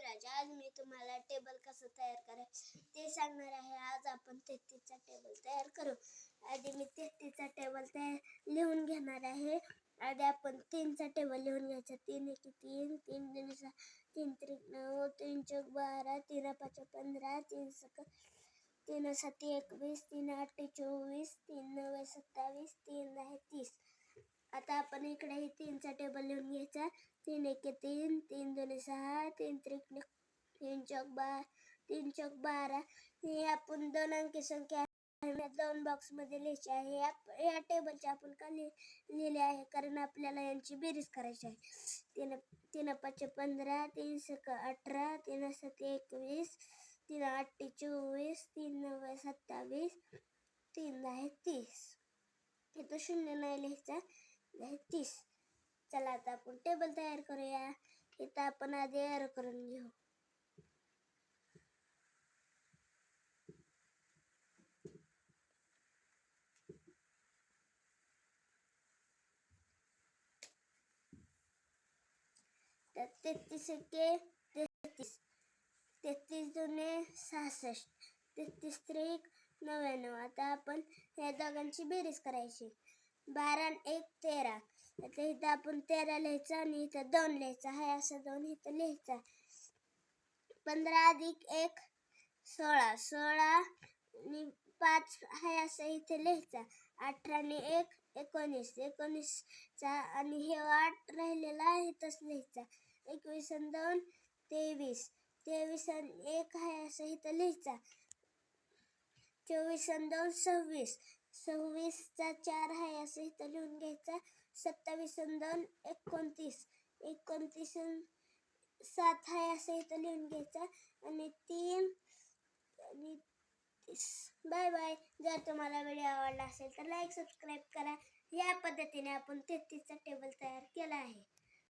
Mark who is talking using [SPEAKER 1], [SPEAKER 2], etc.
[SPEAKER 1] राजा. आज मी तुम्हाला टेबल कसं तयार करायचं ते सांगणार आहे. आज आपण 33चा टेबल तयार करू. आधी मी 33चा टेबल लिहून घेणार आहे. आधी आपण 3चा टेबल लिहून घ्यायचा. 3 1 3, 3 2 6, 3 3 9, 3 4 12, 3 5 15, 3 6 3 7 21, 3 8 24, 3 9 27, 3 10 30. आता आपण इकडे 3चा टेबल लिहून घ्यायचा. 3 1 3, 3 2 6, 3 3 3 4 12, 3 4 12. हे आपण 2 अंकी संख्या 2 बॉक्स मध्ये लिहायची आहे. या टेबलचे आपण का लिहिले आहे कारण आपल्याला यांची बेरीज करायची आहे. 3 5 15, 3 6 18, 3 7 21, 3 8 24, 3 9 27, 3 10 30. इथं शून्य नाही लिहायचा, 30. चला आता आपण टेबल तयार करूया. इथं आपण आधी एरो करून घेऊ. तर 33 एके 33, 33 दुने 66, 33 त्रिक 99. आता आपण या दोघांची बेरीज करायची. 12 आणि 1 13. आता इथं आपण 13 लिहायचा आणि इथं 2 लिहायचा. हाय असं 2 इथं लिहायचा. 15 अधिक 1 16, 16 आणि 5 हाय असं इथे लिहायचा. 18 आणि 1 19, 19चा आणि हे 8 राहिलेला इथंच लिहायचा. 21 आणि 2 23, 23 आणि 1 हाय असं इथं लिहायचा. 24 आणि 2 26, 26चा 4 हाय असं इथं लिहून घ्यायचा. 27 आणि 2 29, 29 आणि 7 हाय असं इथं लिहून घ्यायचा. आणि 3 आणि 30. Bye bye. जर तुम्हाला व्हिडिओ आवडला असेल तर लाईक सबस्क्राईब करा. या पद्धतीने आपण 33चा टेबल तयार केला आहे.